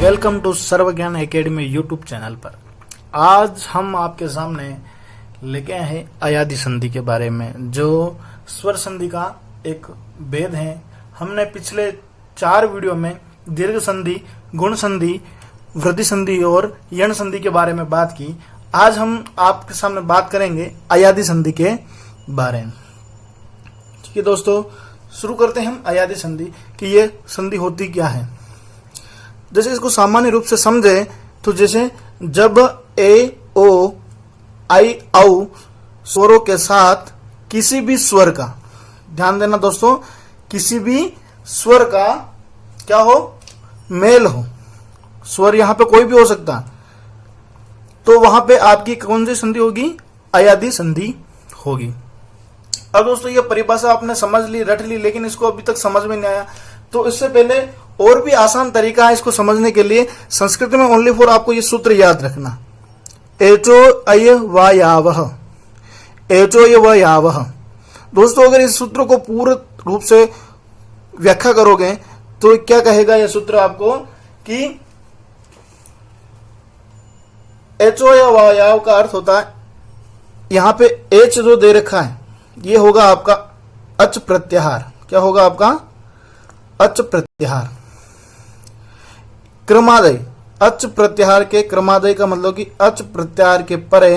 Welcome to serve ज्ञान academy YouTube channel पर। आज हम आपके सामने लेके आए हैं अयादी संधि के बारे में, जो स्वर संधि का एक भेद है। हमने पिछले 4 वीडियो में दीर्घ संधि, गुण संधि, वृद्धि संधि और यण संधि के बारे में बात की। आज हम आपके सामने बात करेंगे अयादी संधि के बारे में। ठीक है दोस्तों, शुरू करते हैं हम अयादी संधि कि ये संधि होती क्या है। जैसे इसको सामान्य रूप से समझे तो जैसे जब ए, ओ, आई, औ स्वरों के साथ किसी भी स्वर का, ध्यान देना दोस्तों, किसी भी स्वर का क्या हो, मेल हो, स्वर यहां पे कोई भी हो सकता, तो वहां पे आपकी कौन सी संधि होगी, अयादी संधि होगी। अब दोस्तों ये परिभाषा आपने समझ ली, रट ली, लेकिन इसको अभी तक समझ में नहीं आया, तो इससे पहले और भी आसान तरीका है इसको समझने के लिए। संस्कृत में ओनली फॉर आपको ये सूत्र याद रखना, एचो अय वायावह, एचो य वायावह। दोस्तों अगर इस सूत्र को पूर्ण रूप से व्याख्या करोगे तो क्या कहेगा यह सूत्र आपको कि एचो या वायाव का अर्थ होता है, यहां पे एच जो दे रखा है ये होगा आपका अच प्रत्याहार। क्या होगा आपका अच प्रत्याहार। क्रमादय, अच प्रत्याहार के क्रमादय का मतलब कि अच प्रत्याहार के परे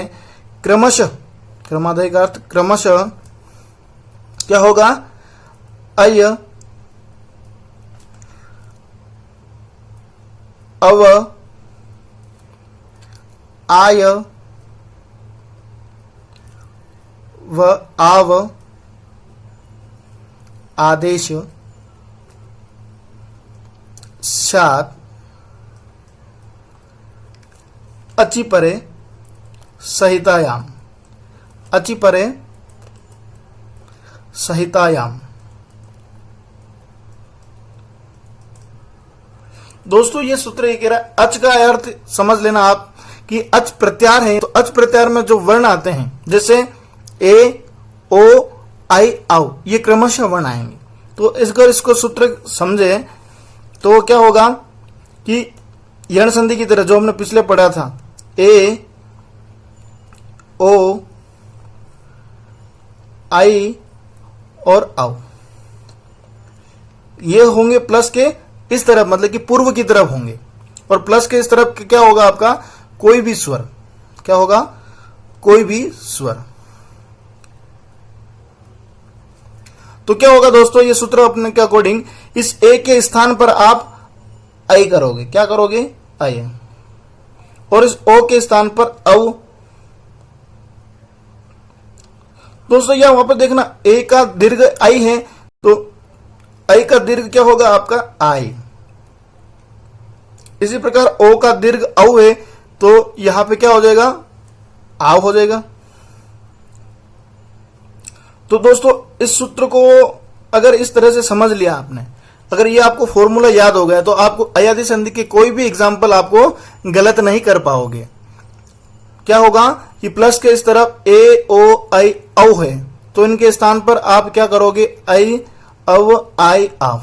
क्रमशः, क्रमादय का अर्थ क्रमशः क्या होगा, अय, अव, आय व आव, आदेश, शात, अचिपरे, सहितायाम, अचिपरे, सहितायाम। दोस्तों ये सूत्र ये कह रहा है, अच का अर्थ समझ लेना आप कि अच प्रत्याहार है, तो अच प्रत्याहार में जो वर्ण आते हैं जैसे ए, ओ, आई, औ, ये क्रमशः वर्ण आएंगे। तो इसको सूत्र समझे तो क्या होगा कि यण संधि की तरह जो हमने पिछले पढ़ा था, ए, ओ, आई और औ, ये होंगे प्लस के इस तरफ, मतलब कि पूर्व की तरफ होंगे, और प्लस के इस तरफ क्या होगा आपका, कोई भी स्वर। क्या होगा, कोई भी स्वर। तो क्या होगा दोस्तों, ये सूत्र अपने के अकॉर्डिंग इस ए के स्थान पर आप आई करोगे। क्या करोगे, आई, और इस ओ के स्थान पर औ। दोस्तों यहां वहां पर देखना, ए का दीर्घ आई है तो आई का दीर्घ क्या होगा आपका, आई। इसी प्रकार ओ का दीर्घ औ है तो यहां पे क्या हो जाएगा, आव हो जाएगा। तो दोस्तों इस सूत्र को अगर इस तरह से समझ लिया आपने, अगर ये आपको फॉर्मूला याद हो गया तो आपको अयादी संधि के कोई भी एग्जाम्पल आपको गलत नहीं कर पाओगे। क्या होगा कि प्लस के इस तरफ ए, ओ, आई, औ है तो इनके स्थान पर आप क्या करोगे, आई, अव, आई, आव।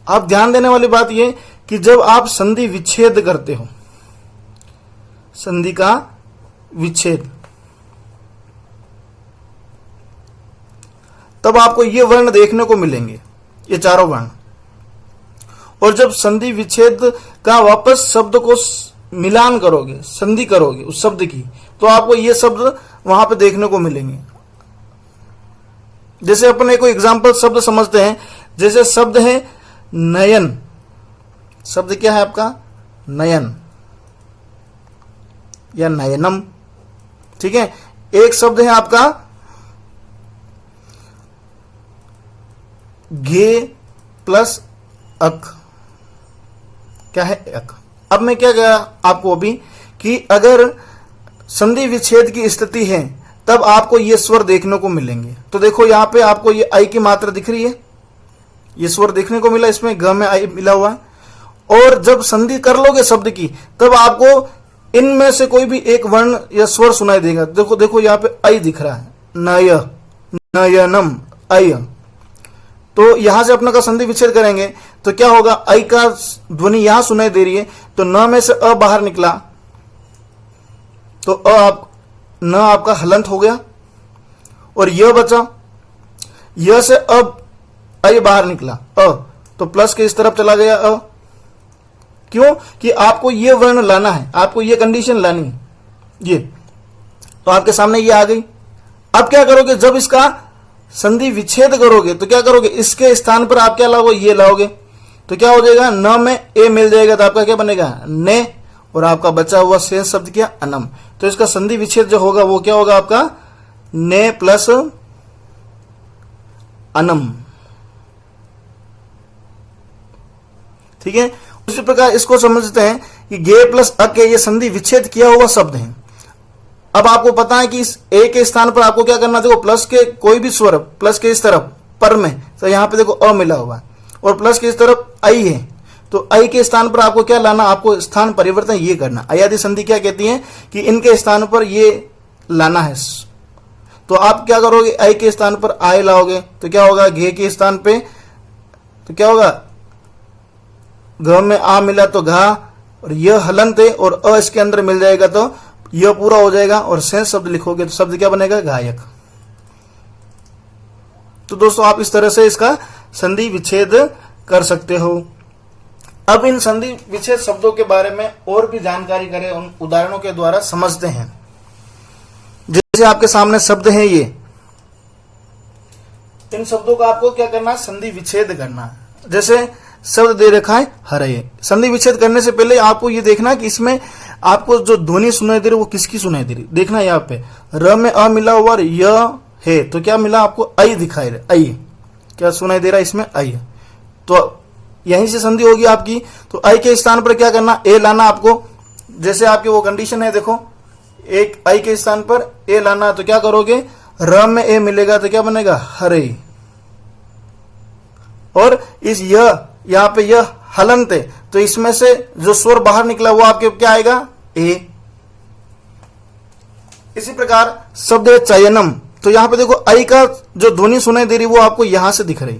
आप ध्यान देने वाली बात यह कि जब आप संधि विच्छेद करते हो, संधि का विच्छेद, तब आपको ये वर्ण देखने को मिलेंगे, ये चारों वर्ण। और जब संधि विच्छेद का वापस शब्द को मिलान करोगे, संधि करोगे उस शब्द की, तो आपको ये शब्द वहां पे देखने को मिलेंगे। जैसे अपन कोई एग्जांपल शब्द समझते हैं, जैसे शब्द है नयन। शब्द क्या है आपका, नयन या नयनम। ठीक है, एक शब्द है आपका गे प्लस अक। क्या है, अक। अब मैं क्या कहा आपको अभी कि अगर संधि विच्छेद की स्थिति है तब आपको ये स्वर देखने को मिलेंगे। तो देखो यहां पे आपको ये आई की मात्रा दिख रही है, ये स्वर देखने को मिला, इसमें ग में आई मिला हुआ है। और जब संधि कर लोगे शब्द की तब आपको इनमें से कोई भी एक वर्ण या स्वर सुनाई देगा। देखो देखो यहां पे आई दिख रहा है, नय, नयनम, अय। तो यहां से अपना का संधि विच्छेद करेंगे तो क्या होगा, आई का ध्वनि यहां सुनाई दे रही है, तो न में से अ बाहर निकला तो न आपका हलंत हो गया, और यह बचा, यह से अब आई बाहर निकला अ, तो प्लस के इस तरफ चला गया अ। क्यों कि आपको ये वर्ण लाना है, आपको ये कंडीशन लानी है, ये तो आपके सामने ये आ गई। अब क्या करोगे, जब इसका संधि विच्छेद करोगे तो क्या करोगे, इसके स्थान पर आप क्या लाओगे, ये लाओगे, तो क्या हो जाएगा, न में ए मिल जाएगा, तो आपका क्या बनेगा, ने, और आपका बचा हुआ शेष शब्द क्या, अनम। तो इसका संधि विच्छेद जो होगा वो क्या होगा आपका, ने प्लस अनम। ठीक है, उसी प्रकार इसको समझते हैं कि गे प्लस अ के ये संधि विच्छेद किया हुआ शब्द है। अब आपको पता है कि इस ए के स्थान पर आपको क्या करना, देखो प्लस के कोई भी स्वर प्लस के इस तरफ पर में, तो यहां पे देखो अ मिला हुआ है, और प्लस के इस तरफ आई है, तो आई के स्थान पर आपको क्या लाना, आपको स्थान परिवर्तन ये करना। अयादि संधि क्या कहती है कि इनके स्थान पर ये लाना है, तो आप क्या करोगे, आई के स्थान पर आय लाओगे तो क्या होगा, घे के स्थान पे तो क्या होगा, घ में आ मिला तो घा, और यह हलंत है और अ इसके अंदर मिल जाएगा तो यह पूरा हो जाएगा, और शेष शब्द लिखोगे तो शब्द क्या बनेगा, गायक। तो दोस्तों आप इस तरह से इसका संधि विच्छेद कर सकते हो। अब इन संधि विच्छेद शब्दों के बारे में और भी जानकारी करें, उन उदाहरणों के द्वारा समझते हैं। जैसे आपके सामने शब्द है ये, इन शब्दों का आपको क्या करना है, संधि विच्छेद करना है। जैसे शब्द दे रखा है हरे, संधि विच्छेद करने से पहले आपको ये देखना कि इसमें आपको जो ध्वनि सुनाई दे रही वो किसकी सुनाई दे रही। देखना यहाँ पे र में अ मिला हुआ, य है तो क्या मिला आपको, आई दिखाई दे, आई क्या सुनाई दे रहा है, इसमें आई है, तो यहीं से संधि होगी आपकी। तो आई के स्थान पर क्या करना, ए लाना आपको। जैसे आपकी वो कंडीशन है, देखो एक आई के स्थान पर ए लाना, तो क्या करोगे, र में ए मिलेगा तो क्या बनेगा, हरे, और इस यहाँ पे यह हलंत है, तो इसमें से जो स्वर बाहर निकला वो आपके क्या आएगा, ए। इसी प्रकार शब्द है चयनम, तो यहां पे देखो आई का जो ध्वनि सुनाई दे रही वो आपको यहां से दिख रही,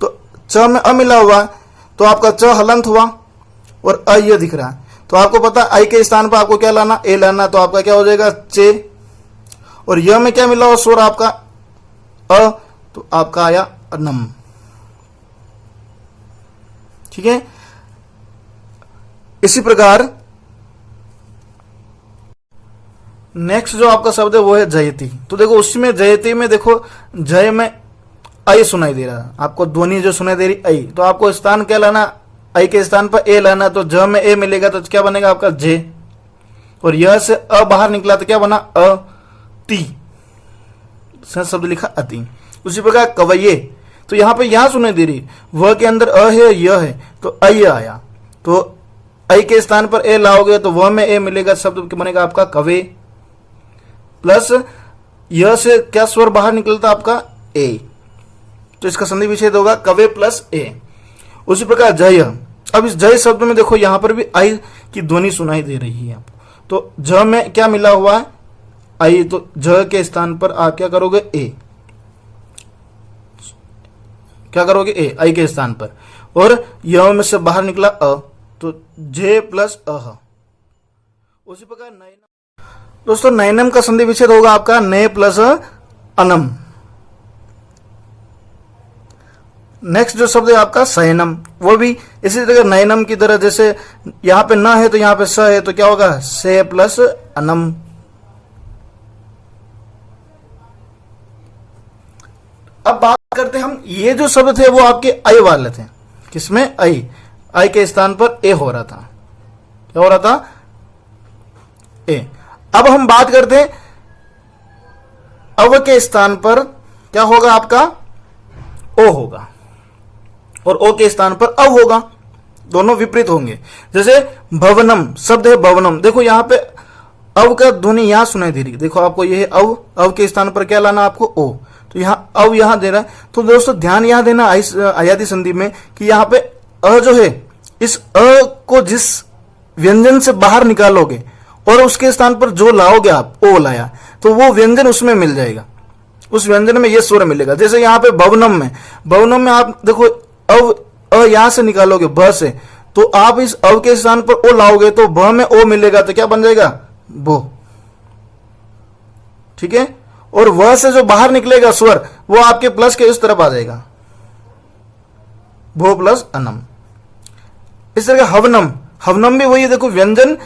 तो च में अ मिला हुआ तो आपका च हलंत हुआ और अ यह दिख रहा है, तो आपको पता आई के स्थान पर आपको क्या लाना, ए लाना, तो आपका क्या हो जाएगा, चे, और यह में क्या मिला हुआ स्वर आपका अ, तो आपका आया अनम। ठीक है, इसी प्रकार नेक्स्ट जो आपका शब्द है वो है जयती। तो देखो उसमें जयती में देखो जय में आई सुनाई दे रहा है, आपको ध्वनि जो सुनाई दे रही आई, तो आपको स्थान क्या लाना, आई के स्थान पर ए लाना, तो ज में ए मिलेगा तो क्या बनेगा आपका जे, और यह से अ बाहर निकला तो क्या बना अ ती, शब्द लिखा अति। उसी प्रकार कवये, तो यहां पे यहां सुनाई दे रही, वह के अंदर अ है यह है तो अय आया, तो आई के स्थान पर ए लाओगे तो वह में ए मिलेगा, शब्द बनेगा आपका कवे, प्लस यह से क्या स्वर बाहर निकलता आपका ए, तो इसका संधि विच्छेद होगा कवे प्लस ए। उसी प्रकार जय, अब इस जय शब्द में देखो यहां पर भी आई की ध्वनि सुनाई दे रही है आपको, तो ज में क्या मिला हुआ है आई, तो ज के स्थान पर आप क्या करोगे, ए, क्या करोगे, ए आई के स्थान पर, और यह में से बाहर निकला अ, तो जे प्लस अह। उसी प्रकार नयनम, दोस्तों नयनम का संधि विच्छेद होगा आपका ने प्लस अनम। नेक्स्ट जो शब्द है आपका शयनम, वो भी इसी तरह नयनम की तरह, जैसे यहां पे न है तो यहां पे स है, तो क्या होगा से प्लस अनम। अब बात करते हैं हम, ये जो शब्द थे वो आपके आई वाले थे, किसमें आई, आई के स्थान पर ए हो रहा था, क्या हो रहा था, ए। अब हम बात करते हैं अव के स्थान पर क्या होगा आपका, ओ होगा, और ओ के स्थान पर अव होगा, दोनों विपरीत होंगे। जैसे भवनम शब्द है भवनम, देखो यहां पे अव का ध्वनि यहां सुनाई दे रही, देखो आपको यह अव, अव के स्थान पर क्या लाना आपको ओ, तो यहां अव यहां दे रहा है। तो दोस्तों ध्यान यहां देना अयादी संधि में कि यहां पे अ जो है, इस अ को जिस व्यंजन से बाहर निकालोगे और उसके स्थान पर जो लाओगे आप ओ लाया, तो वो व्यंजन उसमें मिल जाएगा, उस व्यंजन में ये स्वर मिलेगा। जैसे यहाँ पे भवनम में आप देखो अव यहां से निकालोगे भ से, तो आप इस अव के स्थान पर ओ लाओगे तो भ में ओ मिलेगा, तो क्या बन जाएगा भो। ठीक है, और वह से जो बाहर निकलेगा स्वर वो आपके प्लस के इस तरफ आ जाएगा, भो प्लस अनम। इस तरह हवनम, हवनम भी वही, देखो व्यंजन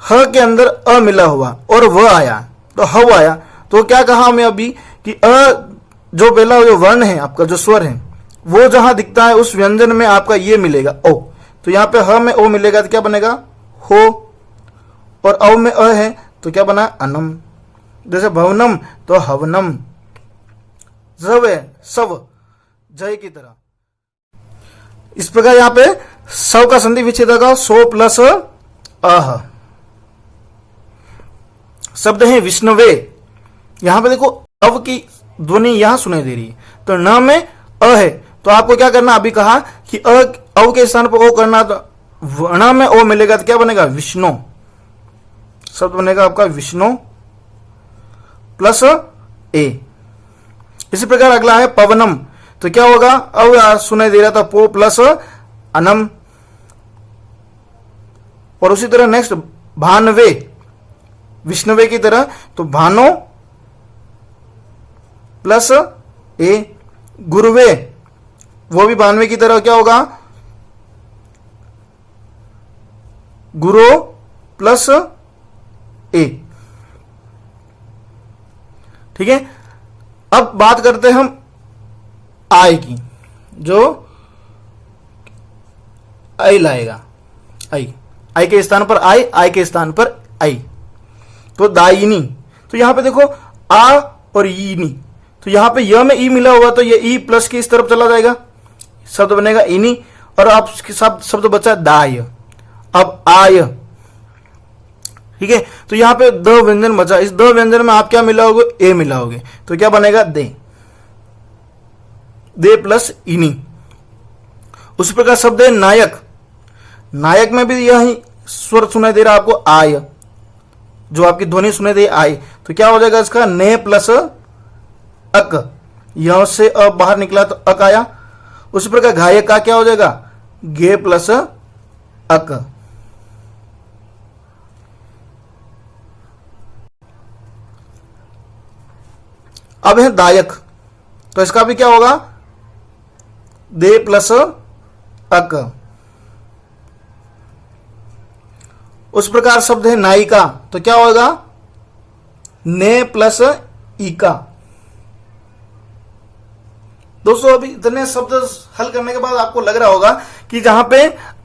ह के अंदर अ मिला हुआ और वह आया तो हव आया, तो क्या कहा हमें अभी कि अ जो पहला जो वर्ण है आपका, जो स्वर है वो जहां दिखता है उस व्यंजन में आपका ये मिलेगा ओ, तो यहां पे ह में ओ मिलेगा तो क्या बनेगा हो, और अव में अ है तो क्या बना अनम। जैसे भवनम तो हवनम, जव है सव, जय की तरह। इस प्रकार यहां पे सव का संधि विच्छेद होगा सो प्लस अह। शब्द है विष्णवे, यहां पे देखो अव की ध्वनि यहां सुनाई दे रही है, तो न में अ है, तो आपको क्या करना, अभी कहा कि अव के स्थान पर ओ करना, तो न में ओ मिलेगा तो क्या बनेगा विष्णु, शब्द बनेगा आपका विष्णु प्लस ए। इसी प्रकार अगला है पवनम, तो क्या होगा, अव सुनाई दे रहा था पो प्लस अनम। और उसी तरह नेक्स्ट भानवे, विष्णुवे की तरह, तो भानो प्लस ए। गुरुवे, वो भी भानवे की तरह क्या होगा, गुरो प्लस ए। ठीक है, अब बात करते हैं हम आय की, जो आई लाएगा, आई के स्थान पर आई के स्थान पर आई, तो दायिनी। तो यहां पे देखो आ और ईनी, तो यहां पे य में ई मिला हुआ, तो ये ई प्लस की इस तरफ चला जाएगा, शब्द बनेगा इनी, और आप शब्द बचा दाय, अब आय। ठीक है, तो यहां पे द व्यंजन बचा, इस द व्यंजन में आप क्या मिलाओगे, ए मिलाओगे, तो क्या बनेगा दे प्लस इनी। उस प्रकार शब्द है नायक, नायक में भी यही स्वर सुनाई दे रहा है आपको आय, जो आपकी ध्वनि सुनाई दे आय, तो क्या हो जाएगा इसका ने प्लस अक, यहां से अ बाहर निकला तो अक आया। उसी प्रकार घायक का क्या हो जाएगा गे प्लस अक। अब है दायक, तो इसका भी क्या होगा दे प्लस अक। उस प्रकार शब्द है नायिका, तो क्या होगा ने प्लस इका। दोस्तों अभी इतने शब्द हल करने के बाद आपको लग रहा होगा कि जहां पे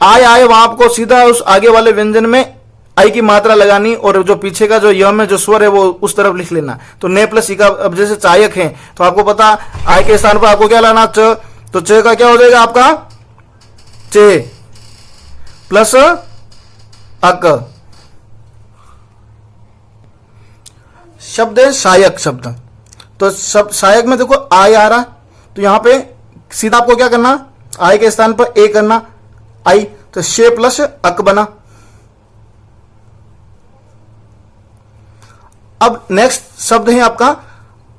आय आए वहां आपको सीधा उस आगे वाले व्यंजन में आई की मात्रा लगानी, और जो पीछे का जो य में जो स्वर है वो उस तरफ लिख लेना। तो ने प्लस इका, अब जैसे चायक है तो आपको पता आय के स्थान पर आपको क्या लाना च, तो च का क्या हो जाएगा आपका चे प्लस अक। शब्द है शायक शब्द, तो शायक में देखो आय आ रहा, तो यहां पे सीधा आपको क्या करना, आय के स्थान पर ए करना, आई, तो शे प्लस अक बना। अब नेक्स्ट शब्द है आपका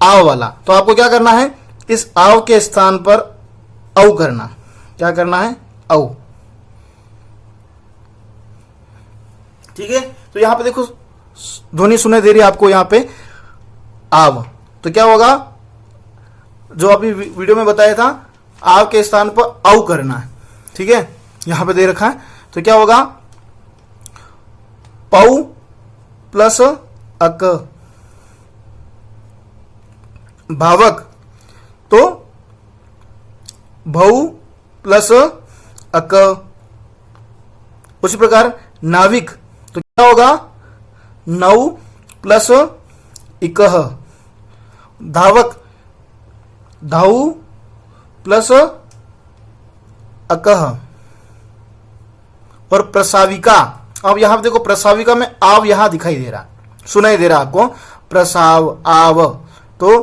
आव वाला, तो आपको क्या करना है, इस आव के स्थान पर औ करना, क्या करना है औ। ठीक है, तो यहां पे देखो ध्वनि सुनाई दे रही है आपको यहां पे आव, तो क्या होगा जो अभी वीडियो में बताया था आव के स्थान पर औ करना है। ठीक है, यहां पे दे रखा है, तो क्या होगा पौ प्लस अक। भावक, तो भौ प्लस अक। उसी प्रकार नाविक, तो क्या होगा नौ प्लस इकह। धावक, धाउ प्लस अकह। और प्रसाविका, अब यहां पे देखो प्रसाविका में आव यहां दिखाई दे रहा, सुनाई दे रहा आपको प्रसाव आव, तो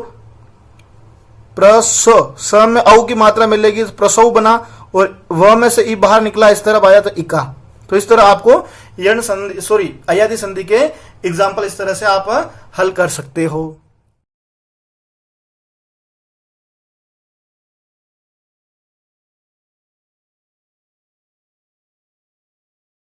प्रस स में औ की मात्रा मिलेगी, प्रसव बना, और व में से ई बाहर निकला, इस तरफ आया तो इका। तो इस तरह आपको यण संधि अयादि संधि के एग्जाम्पल इस तरह से आप हल कर सकते हो।